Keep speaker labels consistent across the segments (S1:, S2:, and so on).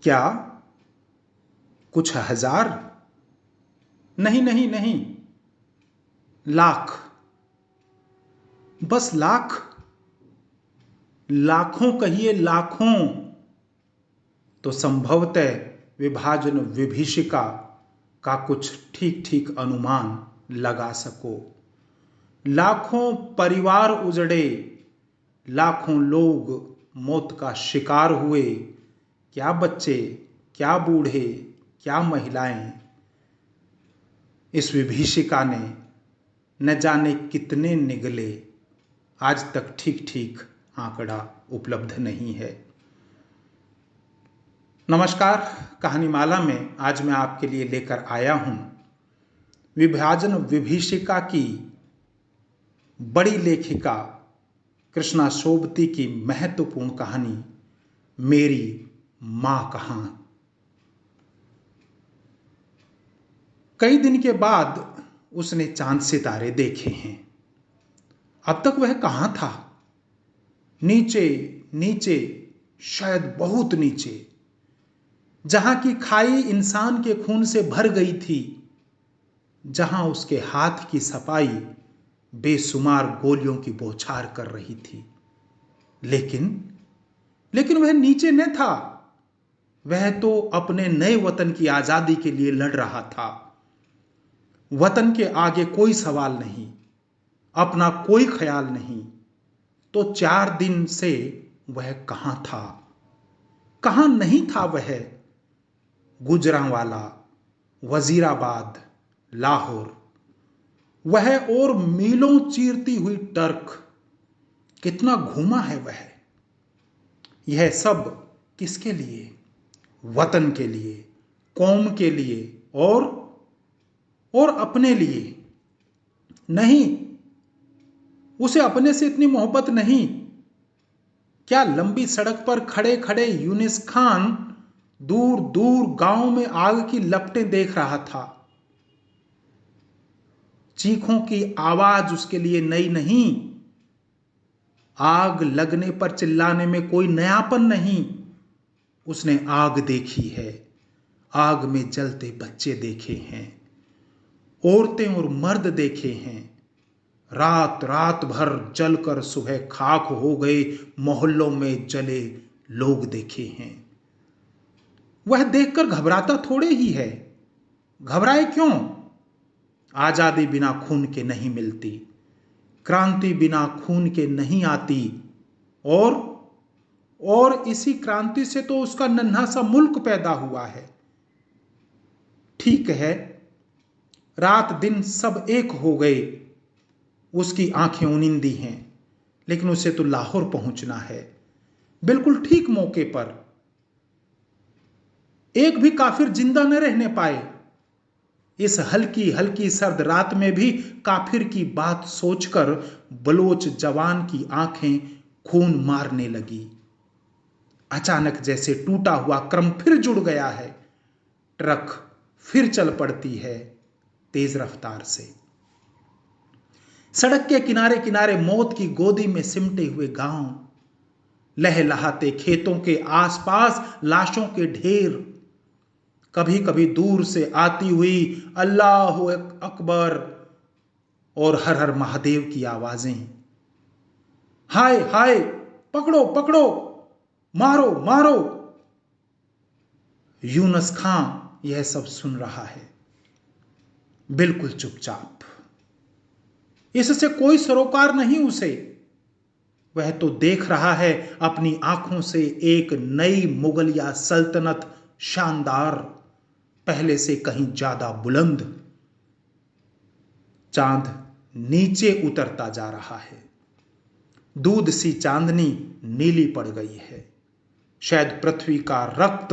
S1: क्या कुछ हजार? नहीं नहीं नहीं, लाख, बस लाख। लाखों कहिए, लाखों। तो संभवतः विभाजन विभीषिका का कुछ ठीक ठीक अनुमान लगा सको। लाखों परिवार उजड़े, लाखों लोग मौत का शिकार हुए। क्या बच्चे, क्या बूढ़े, क्या महिलाएं। इस विभीषिका ने न जाने कितने निगले, आज तक ठीक ठीक आंकड़ा उपलब्ध नहीं है। नमस्कार, कहानीमाला में आज मैं आपके लिए लेकर आया हूं विभाजन विभीषिका की बड़ी लेखिका कृष्णा सोबती की महत्वपूर्ण कहानी मेरी मां कहां। कई दिन के बाद उसने चांद सितारे देखे हैं। अब तक वह कहां था? नीचे नीचे, शायद बहुत नीचे, जहां की खाई इंसान के खून से भर गई थी, जहां उसके हाथ की सफाई बेशुमार गोलियों की बौछार कर रही थी। लेकिन वह नीचे न था। वह तो अपने नए वतन की आजादी के लिए लड़ रहा था। वतन के आगे कोई सवाल नहीं, अपना कोई ख्याल नहीं। तो 4 दिन से वह कहां था? कहां नहीं था वह? गुजरांवाला, वजीराबाद, लाहौर, वह और मीलों चीरती हुई टर्क। कितना घूमा है वह। यह सब किसके लिए? वतन के लिए, कौम के लिए और अपने लिए। नहीं, उसे अपने से इतनी मोहब्बत नहीं। क्या लंबी सड़क पर खड़े खड़े यूनिस खान दूर दूर गांव में आग की लपटें देख रहा था। चीखों की आवाज उसके लिए नई नहीं। आग लगने पर चिल्लाने में कोई नयापन नहीं। उसने आग देखी है, आग में जलते बच्चे देखे हैं, औरतें और मर्द देखे हैं। रात रात भर जलकर सुबह खाक हो गए मोहल्लों में जले लोग देखे हैं। वह देखकर घबराता थोड़े ही है। घबराए क्यों? आजादी बिना खून के नहीं मिलती, क्रांति बिना खून के नहीं आती। और इसी क्रांति से तो उसका नन्हा सा मुल्क पैदा हुआ है। ठीक है, रात दिन सब एक हो गए, उसकी आंखें उनिंदी हैं, लेकिन उसे तो लाहौर पहुंचना है, बिल्कुल ठीक मौके पर। एक भी काफिर जिंदा न रहने पाए। इस हल्की हल्की सर्द रात में भी काफिर की बात सोचकर बलोच जवान की आंखें खून मारने लगी। अचानक जैसे टूटा हुआ क्रम फिर जुड़ गया है। ट्रक फिर चल पड़ती है तेज रफ्तार से। सड़क के किनारे किनारे मौत की गोदी में सिमटे हुए गांव, लहलहाते खेतों के आसपास लाशों के ढेर, कभी कभी दूर से आती हुई अल्लाह अकबर और हर हर महादेव की आवाजें। हाय हाय, पकड़ो पकड़ो, मारो मारो। यूनुस खां यह सब सुन रहा है, बिल्कुल चुपचाप। इससे कोई सरोकार नहीं उसे। वह तो देख रहा है अपनी आंखों से एक नई मुगलिया सल्तनत, शानदार, पहले से कहीं ज्यादा बुलंद। चांद नीचे उतरता जा रहा है। दूध सी चांदनी नीली पड़ गई है। शायद पृथ्वी का रक्त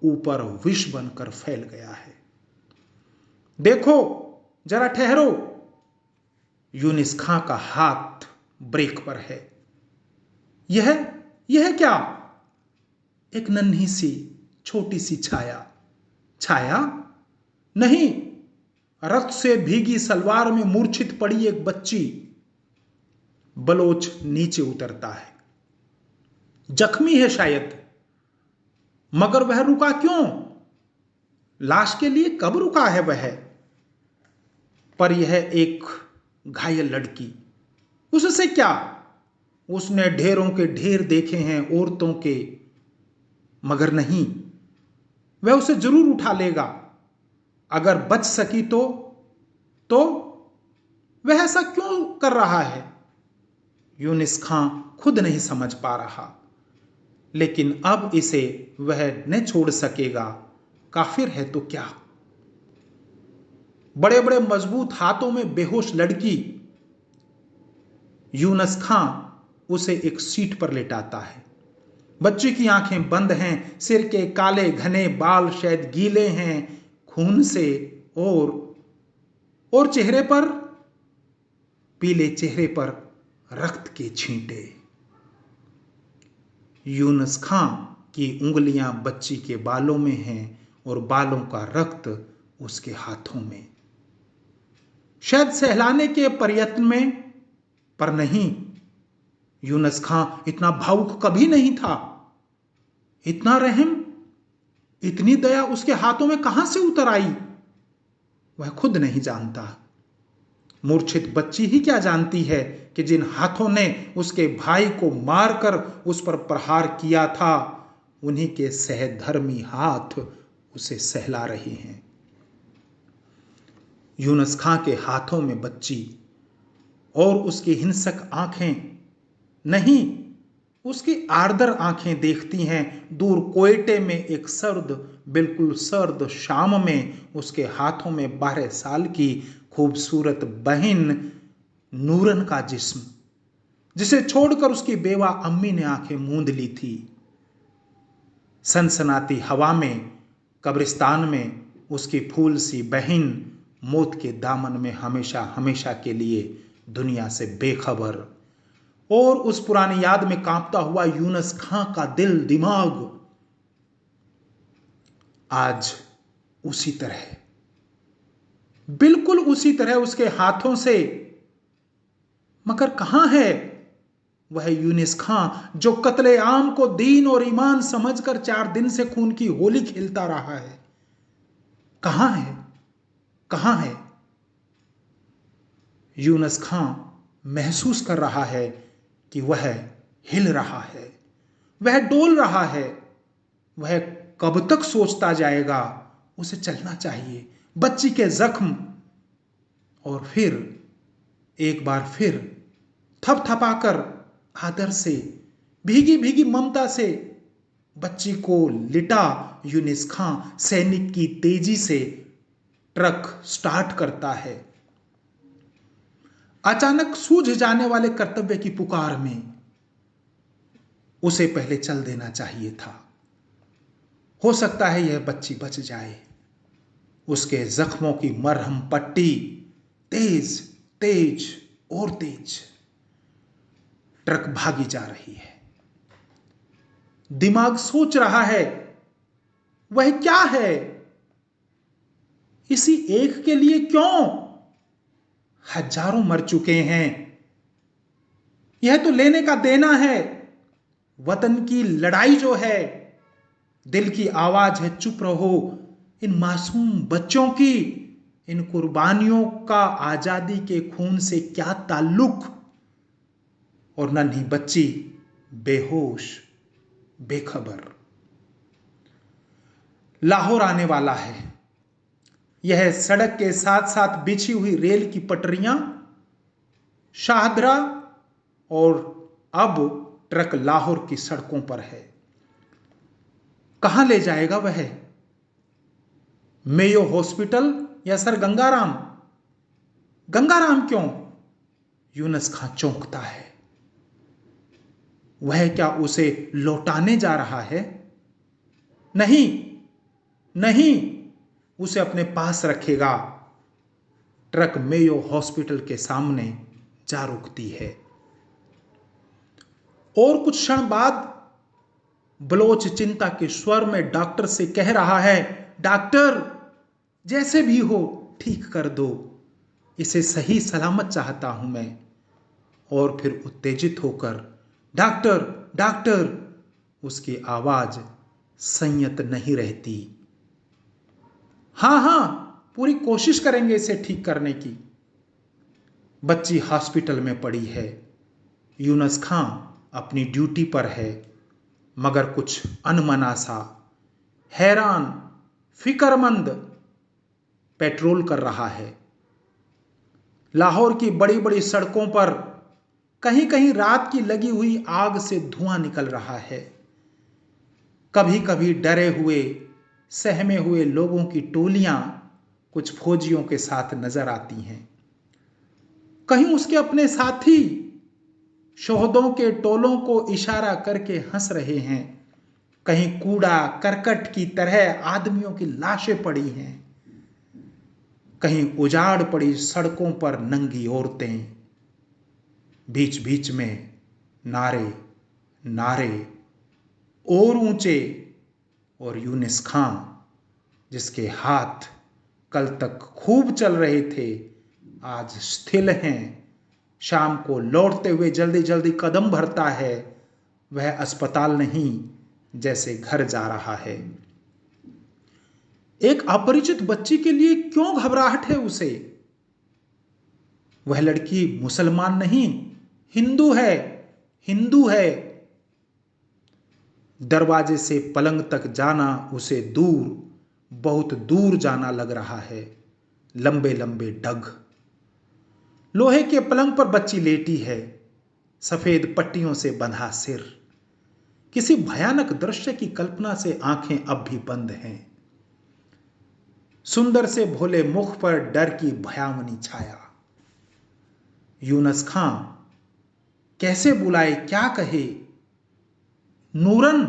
S1: ऊपर विष बनकर फैल गया है। देखो, जरा ठहरो। यूनिस खां का हाथ ब्रेक पर है। यह क्या? एक नन्ही सी छोटी सी छाया। छाया नहीं, रक्त से भीगी सलवार में मूर्छित पड़ी एक बच्ची। बलोच नीचे उतरता है। जख्मी है शायद। मगर वह रुका क्यों? लाश के लिए कब रुका है वह? पर यह एक घायल लड़की, उससे क्या? उसने ढेरों के ढेर देखे हैं औरतों के, मगर नहीं, वह उसे जरूर उठा लेगा अगर बच सकी तो वह ऐसा क्यों कर रहा है? यूनिस खां खुद नहीं समझ पा रहा, लेकिन अब इसे वह न छोड़ सकेगा। काफिर है तो क्या? बड़े बड़े मजबूत हाथों में बेहोश लड़की। यूनुस खां उसे एक सीट पर लेटाता है। बच्ची की आंखें बंद हैं, सिर के काले घने बाल शायद गीले हैं खून से, और चेहरे पर, पीले चेहरे पर रक्त के छींटे। यूनुस खां की उंगलियां बच्ची के बालों में हैं और बालों का रक्त उसके हाथों में, शायद सहलाने के प्रयत्न में, पर नहीं। यूनुस खां इतना भावुक कभी नहीं था। इतना रहम, इतनी दया उसके हाथों में कहां से उतर आई, वह खुद नहीं जानता। मूर्छित बच्ची ही क्या जानती है कि जिन हाथों ने उसके भाई को मारकर उस पर प्रहार किया था, उन्हीं के सहधर्मी हाथ उसे सहला रहे हैं। यूनुस खां के हाथों में बच्ची और उसकी हिंसक आंखें नहीं, उसकी आर्द्र आंखें देखती हैं। दूर कोयटे में एक सर्द, बिल्कुल सर्द शाम में उसके हाथों में 12 साल की खूबसूरत बहन नूरन का जिस्म, जिसे छोड़कर उसकी बेवा अम्मी ने आंखें मूंद ली थी। सनसनाती हवा में, कब्रिस्तान में उसकी फूल सी बहन मौत के दामन में हमेशा हमेशा के लिए दुनिया से बेखबर। और उस पुरानी याद में कांपता हुआ यूनुस खां का दिल दिमाग आज उसी तरह, बिल्कुल उसी तरह उसके हाथों से। मगर कहां है वह यूनुस खां जो कत्ले आम को दीन और ईमान समझकर 4 दिन से खून की होली खेलता रहा है? कहां है, कहां है? यूनुस खां महसूस कर रहा है कि वह हिल रहा है, वह डोल रहा है। वह कब तक सोचता जाएगा? उसे चलना चाहिए। बच्ची के जख्म, और फिर एक बार फिर थपथपाकर आदर से, भीगी भीगी ममता से बच्ची को लिटा यूनुस खां सैनिक की तेजी से ट्रक स्टार्ट करता है। अचानक सूझ जाने वाले कर्तव्य की पुकार में उसे पहले चल देना चाहिए था। हो सकता है यह बच्ची बच जाए। उसके जख्मों की मरहम पट्टी तेज तेज और तेज। ट्रक भागी जा रही है। दिमाग सोच रहा है वह क्या है, इसी एक के लिए क्यों? हजारों मर चुके हैं। यह तो लेने का देना है। वतन की लड़ाई जो है, दिल की आवाज है चुप रहो। इन मासूम बच्चों की, इन कुर्बानियों का आजादी के खून से क्या ताल्लुक? और नन्ही बच्ची बेहोश, बेखबर। लाहौर आने वाला है। यह सड़क के साथ साथ बिछी हुई रेल की पटरियां, शाहदरा, और अब ट्रक लाहौर की सड़कों पर है। कहां ले जाएगा वह? मेयो हॉस्पिटल या सर गंगाराम? गंगाराम क्यों? यूनुस खां चौंकता है। वह क्या उसे लौटाने जा रहा है? नहीं नहीं, उसे अपने पास रखेगा। ट्रक मेयो हॉस्पिटल के सामने जा रुकती है और कुछ क्षण बाद बलोच चिंता के स्वर में डॉक्टर से कह रहा है, डॉक्टर, जैसे भी हो ठीक कर दो, इसे सही सलामत चाहता हूं मैं। और फिर उत्तेजित होकर, डॉक्टर डॉक्टर, उसकी आवाज संयत नहीं रहती। हाँ हाँ, पूरी कोशिश करेंगे इसे ठीक करने की। बच्ची हॉस्पिटल में पड़ी है। यूनुस खां अपनी ड्यूटी पर है, मगर कुछ अनमना सा, हैरान, फिक्रमंद पेट्रोल कर रहा है। लाहौर की बड़ी बड़ी सड़कों पर कहीं कहीं रात की लगी हुई आग से धुआं निकल रहा है। कभी कभी डरे हुए, सहमे हुए लोगों की टोलियां कुछ फौजियों के साथ नजर आती हैं। कहीं उसके अपने साथी शोहदों के टोलों को इशारा करके हंस रहे हैं। कहीं कूड़ा करकट की तरह आदमियों की लाशें पड़ी हैं। कहीं उजाड़ पड़ी सड़कों पर नंगी औरतें। बीच बीच में नारे नारे और ऊंचे, और यूनुस खां जिसके हाथ कल तक खूब चल रहे थे आज स्थिर हैं। शाम को लौटते हुए जल्दी जल्दी कदम भरता है। वह अस्पताल नहीं, जैसे घर जा रहा है। एक अपरिचित बच्ची के लिए क्यों घबराहट है उसे? वह लड़की मुसलमान नहीं, हिंदू है, हिंदू है। दरवाजे से पलंग तक जाना उसे दूर, बहुत दूर जाना लग रहा है। लंबे लंबे डग। लोहे के पलंग पर बच्ची लेटी है, सफेद पट्टियों से बंधा सिर। किसी भयानक दृश्य की कल्पना से आंखें अब भी बंद हैं। सुंदर से भोले मुख पर डर की भयावनी छाया। यूनुस खां कैसे बुलाए, क्या कहे? नूरन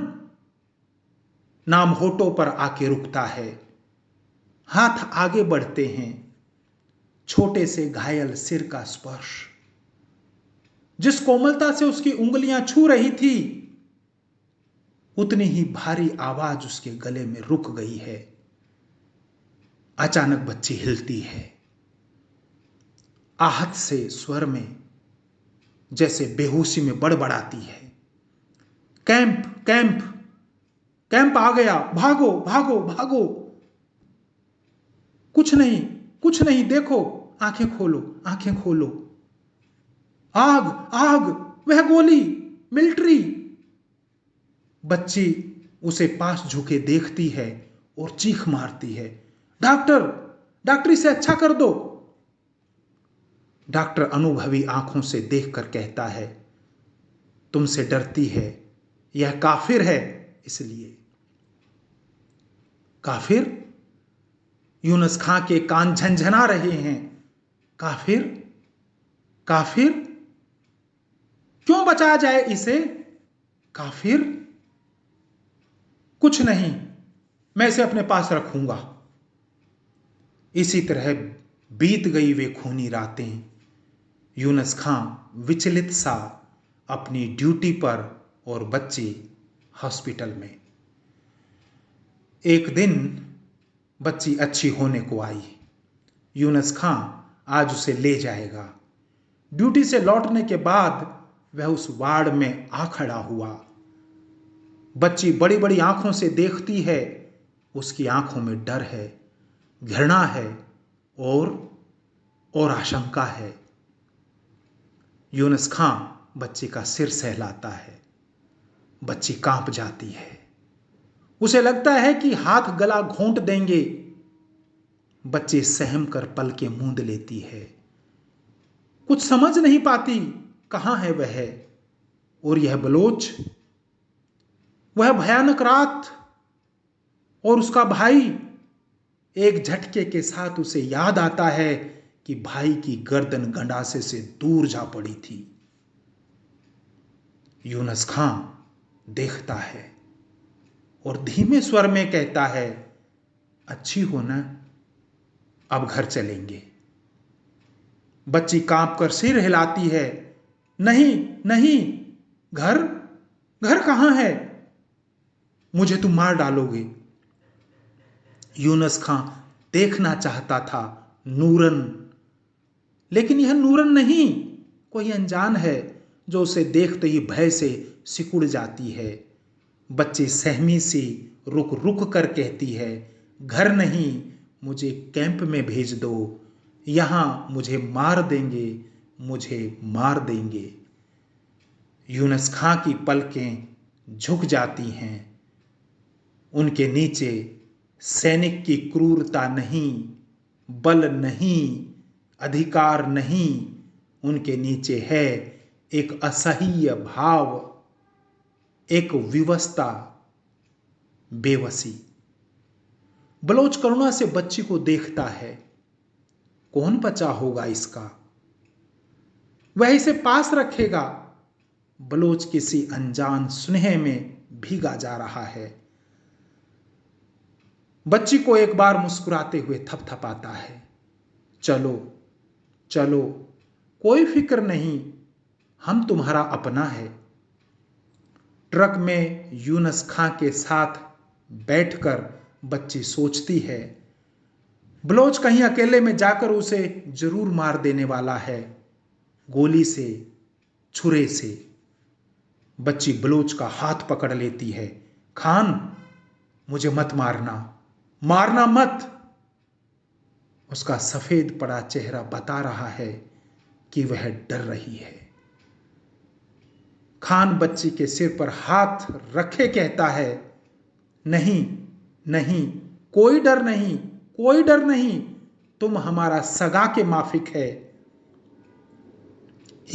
S1: नाम होठों पर आके रुकता है। हाथ आगे बढ़ते हैं। छोटे से घायल सिर का स्पर्श। जिस कोमलता से उसकी उंगलियां छू रही थी, उतनी ही भारी आवाज उसके गले में रुक गई है। अचानक बच्ची हिलती है, आहत से स्वर में, जैसे बेहोशी में बड़बड़ाती है। कैंप कैंप कैंप आ गया, भागो भागो भागो। कुछ नहीं, कुछ नहीं, देखो, आंखें खोलो, आंखें खोलो। आग आग, वह गोली, मिलिट्री। बच्ची उसे पास झुके देखती है और चीख मारती है, डॉक्टर, डॉक्टर इसे अच्छा कर दो। डॉक्टर अनुभवी आंखों से देखकर कहता है, तुमसे डरती है, यह काफिर है इसलिए। काफिर? यूनुस खां के कान झनझना रहे हैं। काफिर? काफिर? क्यों बचाया जाए इसे? काफिर? कुछ नहीं, मैं इसे अपने पास रखूंगा। इसी तरह बीत गई वे खूनी रातें। यूनुस खां विचलित सा अपनी ड्यूटी पर और बच्ची हॉस्पिटल में। एक दिन बच्ची अच्छी होने को आई। यूनुस खां आज उसे ले जाएगा। ड्यूटी से लौटने के बाद वह उस वार्ड में आ खड़ा हुआ। बच्ची बड़ी बड़ी आंखों से देखती है। उसकी आंखों में डर है, घृणा है और आशंका है। यूनुस खां बच्ची का सिर सहलाता है। बच्ची कांप जाती है। उसे लगता है कि हाथ गला घोंट देंगे। बच्ची सहम कर पलकें मूंद लेती है। कुछ समझ नहीं पाती कहां है वह, और यह बलोच, वह भयानक रात और उसका भाई। एक झटके के साथ उसे याद आता है कि भाई की गर्दन गंडासे से दूर जा पड़ी थी। यूनुस खां देखता है और धीमे स्वर में कहता है, अच्छी हो ना, अब घर चलेंगे। बच्ची कांप कर सिर हिलाती है, नहीं नहीं, घर, घर कहां है? मुझे तुम मार डालोगे। यूनुस खां देखना चाहता था नूरन, लेकिन यह नूरन नहीं, कोई अनजान है जो उसे देखते ही भय से सिकुड़ जाती है। बच्ची सहमी सी रुक रुक कर कहती है, घर नहीं, मुझे कैंप में भेज दो, यहाँ मुझे मार देंगे, मुझे मार देंगे। यूनुस खां की पलकें झुक जाती हैं। उनके नीचे सैनिक की क्रूरता नहीं, बल नहीं, अधिकार नहीं, उनके नीचे है एक असह्य भाव, एक विवशता, बेबसी। बलोच करुणा से बच्ची को देखता है, कौन बचा होगा इसका, वह इसे पास रखेगा। बलोच किसी अनजान स्नेह में भीगा जा रहा है। बच्ची को एक बार मुस्कुराते हुए थपथपाता है, चलो चलो, कोई फिक्र नहीं, हम तुम्हारा अपना है। ट्रक में यूनुस खां के साथ बैठकर बच्ची सोचती है, बलोच कहीं अकेले में जाकर उसे जरूर मार देने वाला है, गोली से, छुरे से। बच्ची बलोच का हाथ पकड़ लेती है, खान, मुझे मत मारना, मारना मत। उसका सफेद पड़ा चेहरा बता रहा है कि वह डर रही है। खान बच्ची के सिर पर हाथ रखे कहता है, नहीं नहीं, कोई डर नहीं, कोई डर नहीं, तुम हमारा सगा के माफिक है।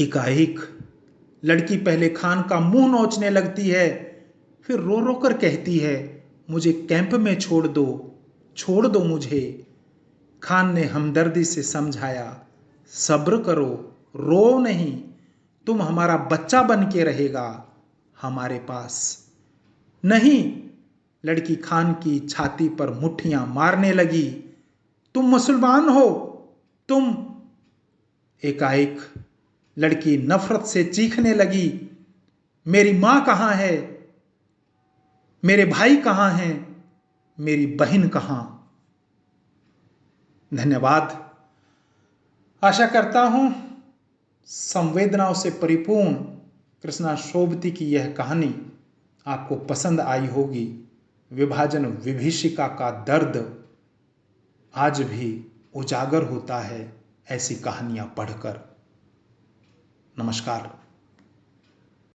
S1: एकाएक लड़की पहले खान का मुंह नोचने लगती है, फिर रो रो कर कहती है, मुझे कैंप में छोड़ दो, छोड़ दो मुझे। खान ने हमदर्दी से समझाया, सब्र करो, रो नहीं, तुम हमारा बच्चा बन के रहेगा हमारे पास। नहीं, लड़की खान की छाती पर मुट्ठियां मारने लगी, तुम मुसलमान हो, तुम। एकाएक लड़की नफरत से चीखने लगी, मेरी मां कहां है, मेरे भाई कहां हैं, मेरी बहन कहां। धन्यवाद। आशा करता हूं संवेदनाओं से परिपूर्ण कृष्णा शोभती की यह कहानी आपको पसंद आई होगी। विभाजन विभीषिका का दर्द आज भी उजागर होता है ऐसी कहानियां पढ़कर। नमस्कार।